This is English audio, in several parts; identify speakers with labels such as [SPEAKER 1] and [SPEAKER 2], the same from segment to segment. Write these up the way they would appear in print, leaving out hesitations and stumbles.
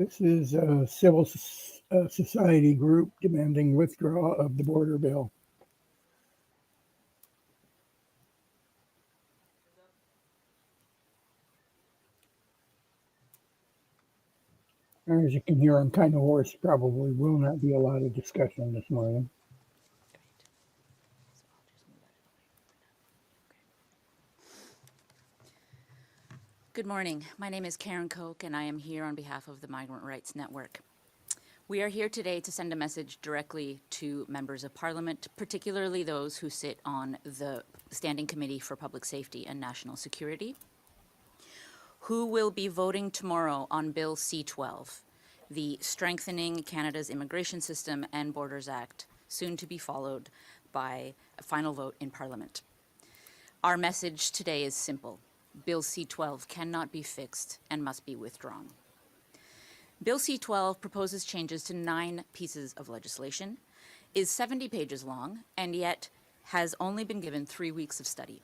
[SPEAKER 1] This is a civil society group demanding withdrawal of the border bill. As you can hear, I'm kind of hoarse. Probably will not be a lot of discussion this morning.
[SPEAKER 2] Good morning. My name is Karen Koch, and I am here on behalf of the Migrant Rights Network. We are here today to send a message directly to members of Parliament, particularly those who sit on the Standing Committee for Public Safety and National Security, who will be voting tomorrow on Bill C-12, the Strengthening Canada's Immigration System and Borders Act, soon to be followed by a final vote in Parliament. Our message today is simple. Bill C-12 cannot be fixed and must be withdrawn. Bill C-12 proposes changes to 9 pieces of legislation, is 70 pages long, and yet has only been given 3 weeks of study.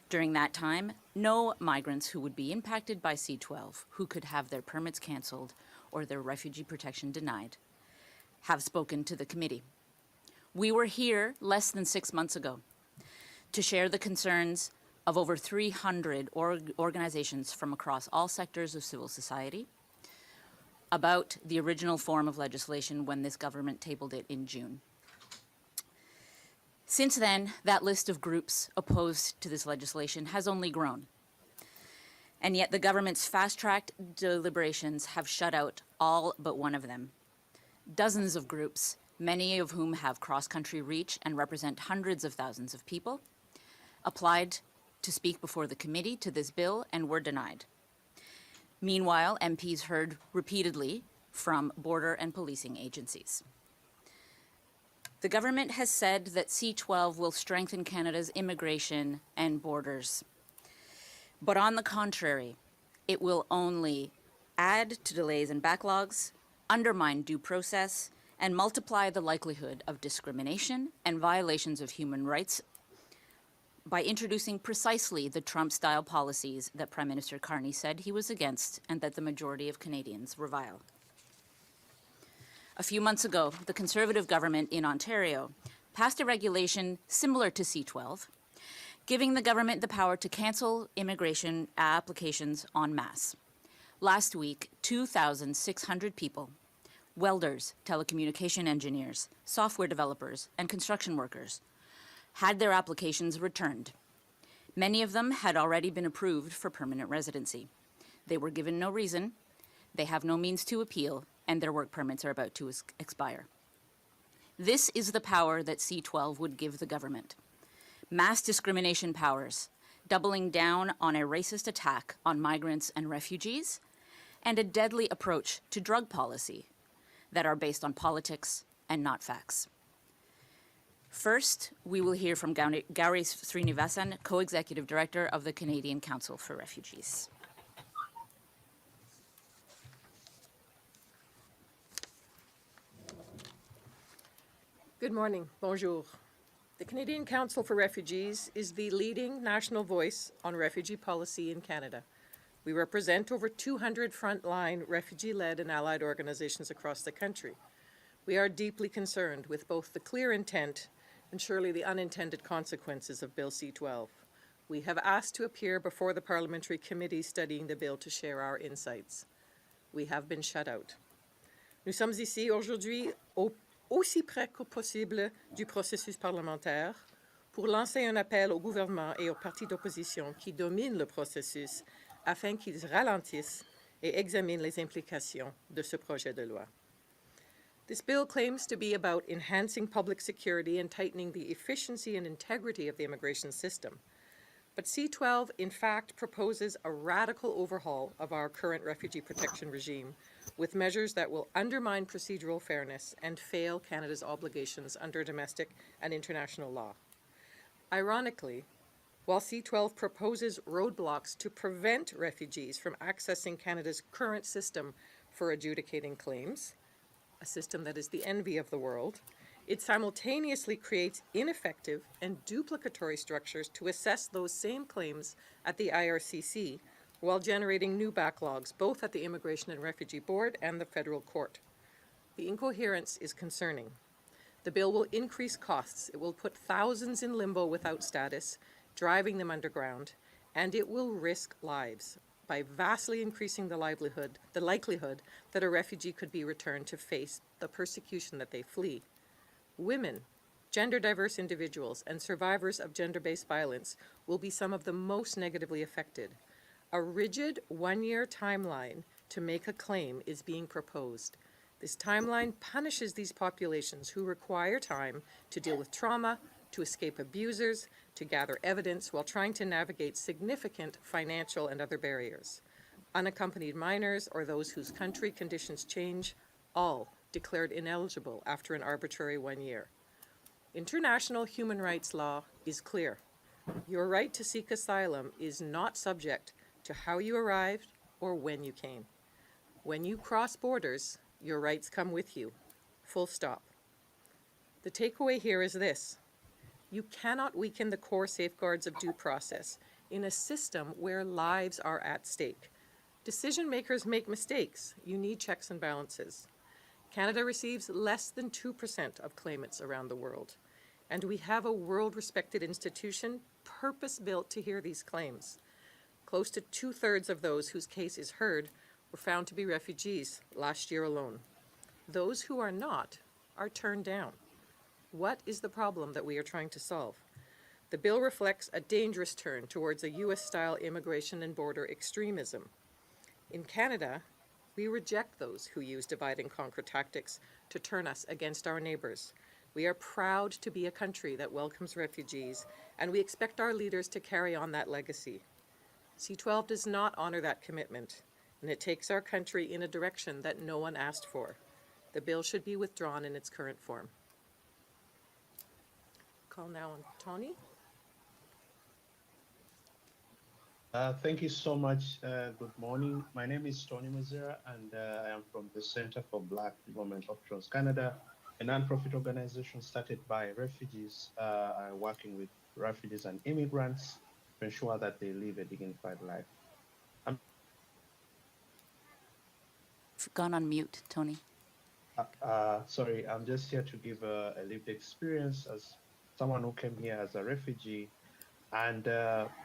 [SPEAKER 2] During that time, no migrants who would be impacted by C-12, who could have their permits canceled or their refugee protection denied, have spoken to the committee. We were here less than 6 months ago to share the concerns of over 300 organizations from across all sectors of civil society about the original form of legislation when this government tabled it in June. Since then, that list of groups opposed to this legislation has only grown. And yet the government's fast-tracked deliberations have shut out all but one of them. Dozens of groups, many of whom have cross-country reach and represent hundreds of thousands of people, applied to speak before the committee to this bill and were denied. Meanwhile, MPs heard repeatedly from border and policing agencies. The government has said that C-12 will strengthen Canada's immigration and borders. But on the contrary, it will only add to delays and backlogs, undermine due process, and multiply the likelihood of discrimination and violations of human rights by introducing precisely the Trump-style policies that Prime Minister Carney said he was against and that the majority of Canadians revile. A few months ago, the Conservative government in Ontario passed a regulation similar to C-12, giving the government the power to cancel immigration applications en masse. Last week, 2,600 people, welders, telecommunication engineers, software developers, and construction workers, had their applications returned. Many of them had already been approved for permanent residency. They were given no reason, they have no means to appeal, and their work permits are about to expire. This is the power that C-12 would give the government. Mass discrimination powers, doubling down on a racist attack on migrants and refugees, and a deadly approach to drug policy that are based on politics and not facts. First, we will hear from Gauri Srinivasan, Co-Executive Director of the Canadian Council for Refugees.
[SPEAKER 3] Good morning, bonjour. The Canadian Council for Refugees is the leading national voice on refugee policy in Canada. We represent over 200 frontline refugee-led and allied organizations across the country. We are deeply concerned with both the clear intent and surely the unintended consequences of Bill C-12. We have asked to appear before the parliamentary committee studying the bill to share our insights. We have been shut out. Nous sommes ici aujourd'hui aussi près que possible du processus parlementaire pour lancer un appel au gouvernement et aux partis d'opposition qui dominent le processus afin qu'ils ralentissent et examinent les implications de ce projet de loi. This bill claims to be about enhancing public security and tightening the efficiency and integrity of the immigration system. But C-12, in fact, proposes a radical overhaul of our current refugee protection regime with measures that will undermine procedural fairness and fail Canada's obligations under domestic and international law. Ironically, while C-12 proposes roadblocks to prevent refugees from accessing Canada's current system for adjudicating claims, a system that is the envy of the world, it simultaneously creates ineffective and duplicatory structures to assess those same claims at the IRCC while generating new backlogs, both at the Immigration and Refugee Board and the federal court. The incoherence is concerning. The bill will increase costs. It will put thousands in limbo without status, driving them underground, and it will risk lives by vastly increasing the likelihood that a refugee could be returned to face the persecution that they flee. Women, gender diverse individuals, and survivors of gender-based violence will be some of the most negatively affected. A rigid one-year timeline to make a claim is being proposed. This timeline punishes these populations who require time to deal with trauma, to escape abusers, to gather evidence while trying to navigate significant financial and other barriers. Unaccompanied minors or those whose country conditions change, all declared ineligible after an arbitrary 1 year. International human rights law is clear. Your right to seek asylum is not subject to how you arrived or when you came. When you cross borders, your rights come with you. Full stop. The takeaway here is this: you cannot weaken the core safeguards of due process in a system where lives are at stake. Decision makers make mistakes. You need checks and balances. Canada receives less than 2% of claimants around the world, and we have a world-respected institution purpose-built to hear these claims. Close to 2/3 of those whose case is heard were found to be refugees last year alone. Those who are not are turned down. What is the problem that we are trying to solve? The bill reflects a dangerous turn towards a US-style immigration and border extremism. In Canada, we reject those who use divide and conquer tactics to turn us against our neighbors. We are proud to be a country that welcomes refugees, and we expect our leaders to carry on that legacy. C-12 does not honor that commitment, and it takes our country in a direction that no one asked for. The bill should be withdrawn in its current form. Call now on Tony.
[SPEAKER 4] Thank you so much. Good morning. My name is Tony Mazera, and I am from the Center for Black Development Options Canada, a non-profit organization started by refugees, working with refugees and immigrants to ensure that they live a dignified life.
[SPEAKER 2] Gone on mute, Tony.
[SPEAKER 4] Sorry, I'm just here to give a lived experience as someone who came here as a refugee, and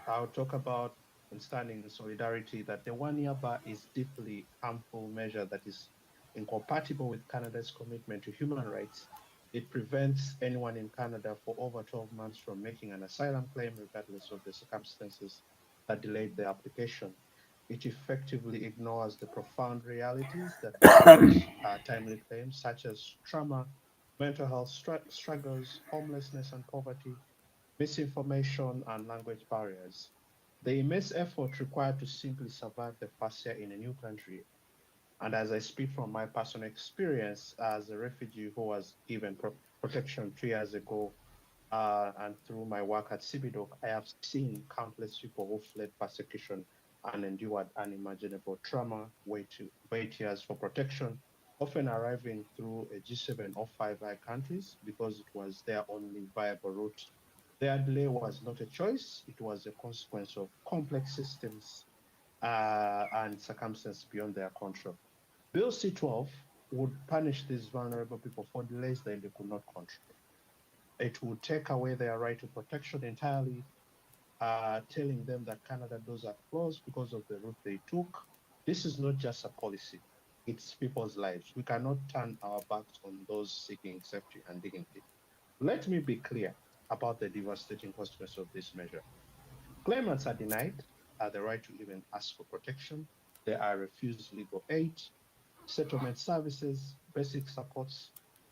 [SPEAKER 4] I'll talk about and standing in solidarity that the 1-year bar is deeply harmful measure that is incompatible with Canada's commitment to human rights. It prevents anyone in Canada for over 12 months from making an asylum claim, regardless of the circumstances that delayed the application. It effectively ignores the profound realities that timely claims, such as trauma, mental health struggles, homelessness and poverty, misinformation, and language barriers. The immense effort required to simply survive the first year in a new country. And as I speak from my personal experience as a refugee who was given protection 2 years ago, and through my work at CBDOC, I have seen countless people who fled persecution and endured unimaginable trauma, wait years for protection, often arriving through a G7 or 5I countries because it was their only viable route. Their delay was not a choice, it was a consequence of complex systems and circumstances beyond their control. Bill C-12 would punish these vulnerable people for delays that they could not control. It would take away their right to protection entirely, telling them that Canada doors are closed because of the route they took. This is not just a policy, it's people's lives. We cannot turn our backs on those seeking safety and dignity. Let me be clear about the devastating consequences of this measure. Claimants are denied the right to even ask for protection. They are refused legal aid, settlement services, basic supports.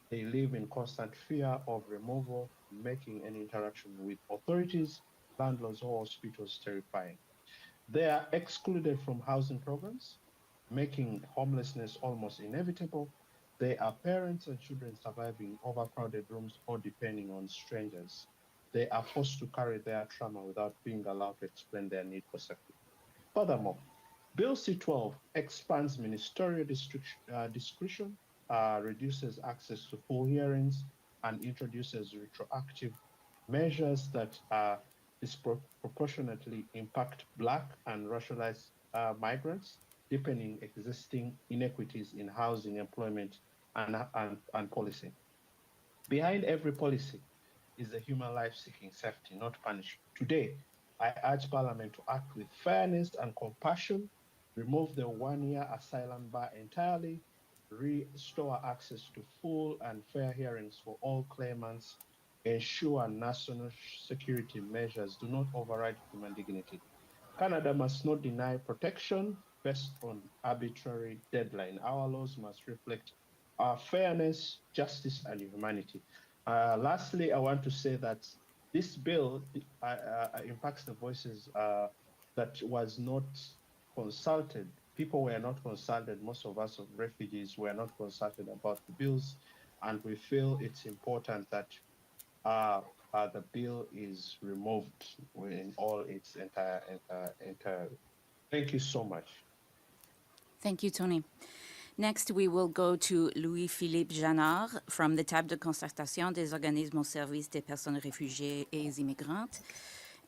[SPEAKER 4] They live in constant fear of removal, making any interaction with authorities, landlords, or hospitals terrifying. They are excluded from housing programs, making homelessness almost inevitable. They are parents and children surviving overcrowded rooms or depending on strangers. They are forced to carry their trauma without being allowed to explain their need for safety. Furthermore, Bill C-12 expands ministerial discretion, reduces access to full hearings, and introduces retroactive measures that disproportionately impact Black and racialized migrants, deepening existing inequities in housing, employment, and policing. Behind every policy is the human life seeking safety, not punishment. Today, I urge Parliament to act with fairness and compassion, remove the 1 year asylum bar entirely, restore access to full and fair hearings for all claimants, ensure national security measures do not override human dignity. Canada must not deny protection based on arbitrary deadline. Our laws must reflect our fairness, justice, and humanity. Lastly, I want to say that this bill impacts the voices that was not consulted. People were not consulted. Most of us of refugees were not consulted about the bills, and we feel it's important that the bill is removed in all its entire. Thank you so much.
[SPEAKER 2] Thank you, Tony. Next, we will go to Louis-Philippe Janard from the Table de concertation des organismes au service des personnes réfugiées et immigrantes,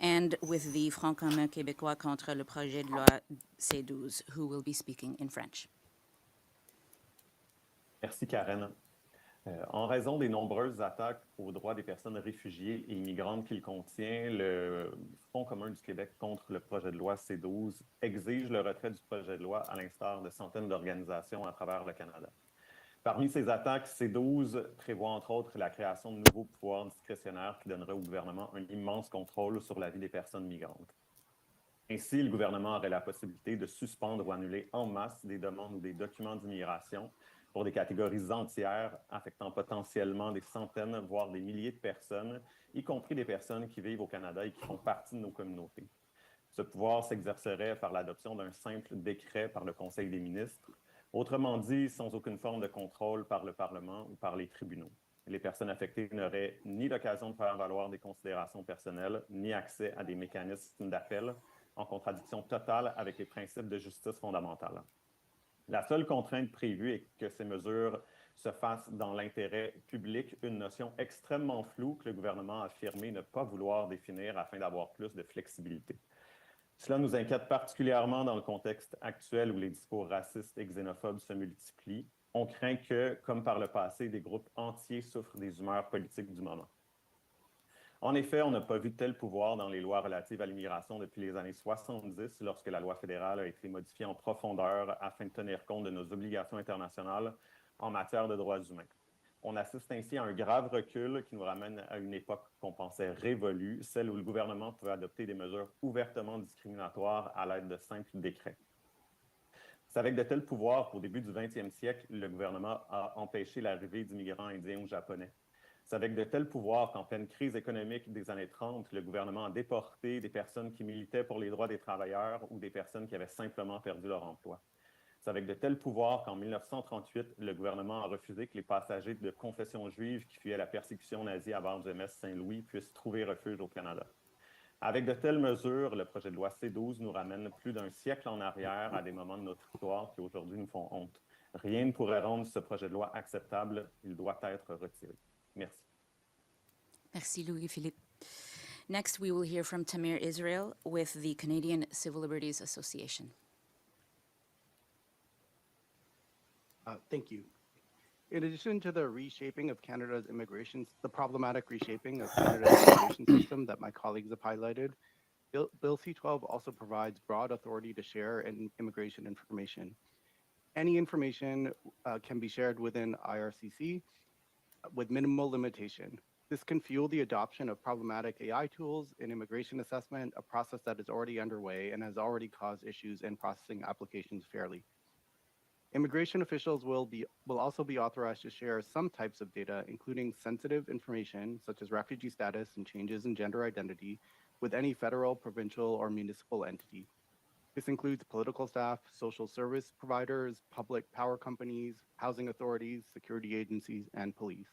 [SPEAKER 2] and with the Front commun québécois contre le projet de loi C12, who will be speaking in French.
[SPEAKER 5] Merci, Karen. En raison des nombreuses attaques aux droits des personnes réfugiées et immigrantes qu'il contient, le Front commun du Québec contre le projet de loi C12 exige le retrait du projet de loi à l'instar de centaines d'organisations à travers le Canada. Parmi ces attaques, C12 prévoit entre autres la création de nouveaux pouvoirs discrétionnaires qui donneraient au gouvernement un immense contrôle sur la vie des personnes migrantes. Ainsi, le gouvernement aurait la possibilité de suspendre ou annuler en masse des demandes ou des documents d'immigration pour des catégories entières affectant potentiellement des centaines, voire des milliers de personnes, y compris des personnes qui vivent au Canada et qui font partie de nos communautés. Ce pouvoir s'exercerait par l'adoption d'un simple décret par le Conseil des ministres, autrement dit, sans aucune forme de contrôle par le Parlement ou par les tribunaux. Les personnes affectées n'auraient ni l'occasion de faire valoir des considérations personnelles, ni accès à des mécanismes d'appel, en contradiction totale avec les principes de justice fondamentale. La seule contrainte prévue est que ces mesures se fassent dans l'intérêt public, une notion extrêmement floue que le gouvernement a affirmé ne pas vouloir définir afin d'avoir plus de flexibilité. Cela nous inquiète particulièrement dans le contexte actuel où les discours racistes et xénophobes se multiplient. On craint que, comme par le passé, des groupes entiers souffrent des humeurs politiques du moment. En effet, on n'a pas vu de tel pouvoir dans les lois relatives à l'immigration depuis les années 70, lorsque la loi fédérale a été modifiée en profondeur afin de tenir compte de nos obligations internationales en matière de droits humains. On assiste ainsi à un grave recul qui nous ramène à une époque qu'on pensait révolue, celle où le gouvernement pouvait adopter des mesures ouvertement discriminatoires à l'aide de simples décrets. C'est avec de tels pouvoirs qu'au début du 20e siècle, le gouvernement a empêché l'arrivée d'immigrants indiens ou japonais. C'est avec de tels pouvoirs qu'en pleine crise économique des années 30, le gouvernement a déporté des personnes qui militaient pour les droits des travailleurs ou des personnes qui avaient simplement perdu leur emploi. C'est avec de tels pouvoirs qu'en 1938, le gouvernement a refusé que les passagers de confession juive qui fuyaient la persécution nazie à bord du MS Saint-Louis puissent trouver refuge au Canada. Avec de telles mesures, le projet de loi C12 nous ramène plus d'un siècle en arrière à des moments de notre histoire qui aujourd'hui nous font honte. Rien ne pourrait rendre ce projet de loi acceptable. Il doit être retiré. Merci.
[SPEAKER 2] Merci, Louis-Philippe. Next, we will hear from Tamir Israel with the Canadian Civil Liberties Association.
[SPEAKER 6] Thank you. In addition to the reshaping of Canada's the problematic reshaping of Canada's immigration system that my colleagues have highlighted, Bill C-12 also provides broad authority to share immigration information. Any information can be shared within IRCC with minimal limitation. This can fuel the adoption of problematic AI tools in immigration assessment, a process that is already underway and has already caused issues in processing applications fairly. Immigration officials will also be authorized to share some types of data, including sensitive information, such as refugee status and changes in gender identity, with any federal, provincial, or municipal entity. This includes political staff, social service providers, public power companies, housing authorities, security agencies, and police.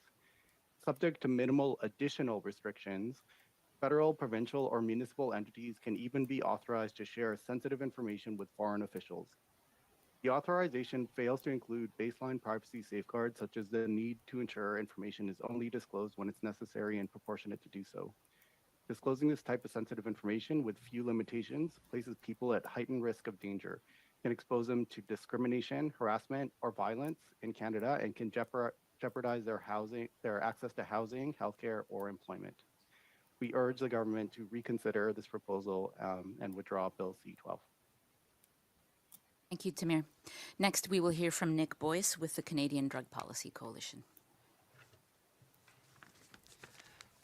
[SPEAKER 6] Subject to minimal additional restrictions, federal, provincial, or municipal entities can even be authorized to share sensitive information with foreign officials. The authorization fails to include baseline privacy safeguards, such as the need to ensure information is only disclosed when it's necessary and proportionate to do so. Disclosing this type of sensitive information with few limitations places people at heightened risk of danger, can expose them to discrimination, harassment, or violence in Canada, and can jeopardize their access to housing, healthcare, or employment. We urge the government to reconsider this proposal and withdraw Bill C-12.
[SPEAKER 2] Thank you, Tamir. Next, we will hear from Nick Boyce with the Canadian Drug Policy Coalition.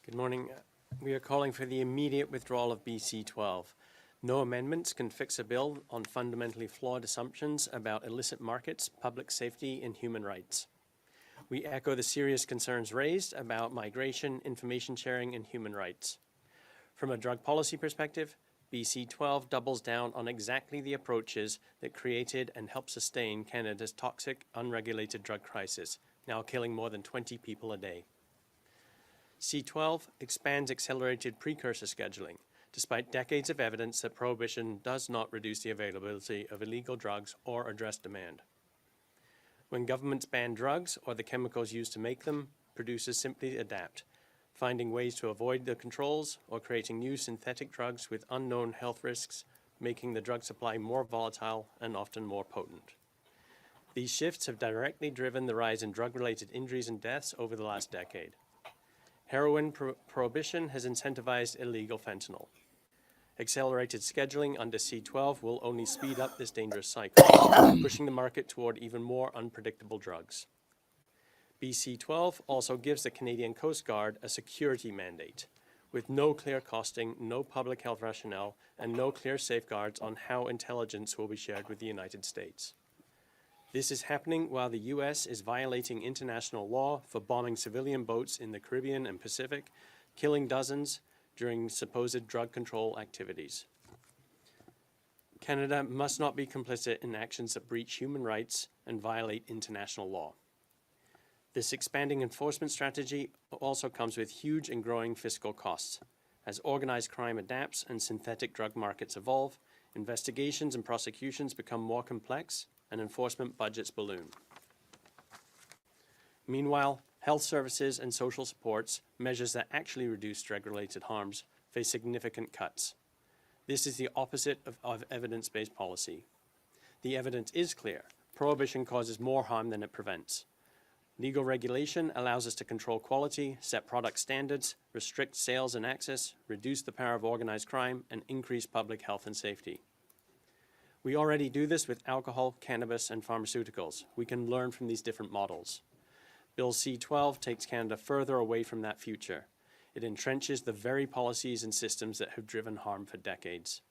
[SPEAKER 7] Good morning. We are calling for the immediate withdrawal of BC 12. No amendments can fix a bill on fundamentally flawed assumptions about illicit markets, public safety, and human rights. We echo the serious concerns raised about migration, information sharing, and human rights. From a drug policy perspective, BC 12 doubles down on exactly the approaches that created and helped sustain Canada's toxic, unregulated drug crisis, now killing more than 20 people a day. C12 expands accelerated precursor scheduling, despite decades of evidence that prohibition does not reduce the availability of illegal drugs or address demand. When governments ban drugs or the chemicals used to make them, producers simply adapt, finding ways to avoid the controls or creating new synthetic drugs with unknown health risks, making the drug supply more volatile and often more potent. These shifts have directly driven the rise in drug-related injuries and deaths over the last decade. Heroin prohibition has incentivized illegal fentanyl. Accelerated scheduling under C12 will only speed up this dangerous cycle, pushing the market toward even more unpredictable drugs. BC12 also gives the Canadian Coast Guard a security mandate, with no clear costing, no public health rationale, and no clear safeguards on how intelligence will be shared with the United States. This is happening while the U.S. is violating international law for bombing civilian boats in the Caribbean and Pacific, killing dozens during supposed drug control activities. Canada must not be complicit in actions that breach human rights and violate international law. This expanding enforcement strategy also comes with huge and growing fiscal costs. As organized crime adapts and synthetic drug markets evolve, investigations and prosecutions become more complex and enforcement budgets balloon. Meanwhile, health services and social supports, measures that actually reduce drug-related harms, face significant cuts. This is the opposite of evidence-based policy. The evidence is clear. Prohibition causes more harm than it prevents. Legal regulation allows us to control quality, set product standards, restrict sales and access, reduce the power of organized crime, and increase public health and safety. We already do this with alcohol, cannabis, and pharmaceuticals. We can learn from these different models. Bill C-12 takes Canada further away from that future. It entrenches the very policies and systems that have driven harm for decades.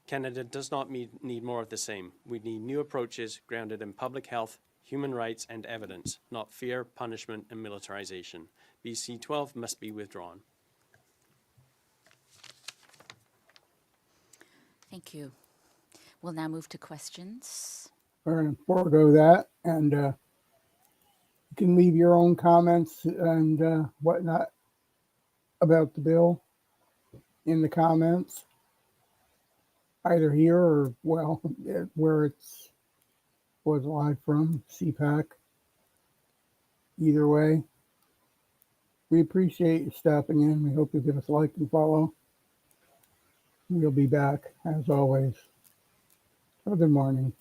[SPEAKER 7] Canada does not need more of the same. We need new approaches grounded in public health, human rights, and evidence, not fear, punishment, and militarization. BC 12 must be withdrawn.
[SPEAKER 2] Thank you. We'll now move to questions.
[SPEAKER 1] We're going to forego that, and you can leave your own comments and whatnot about the bill in the comments, either here or, well, where it's was live from, CPAC. Either way, we appreciate you stopping in. We hope you give us a like and follow. We'll be back, as always. Have a good morning.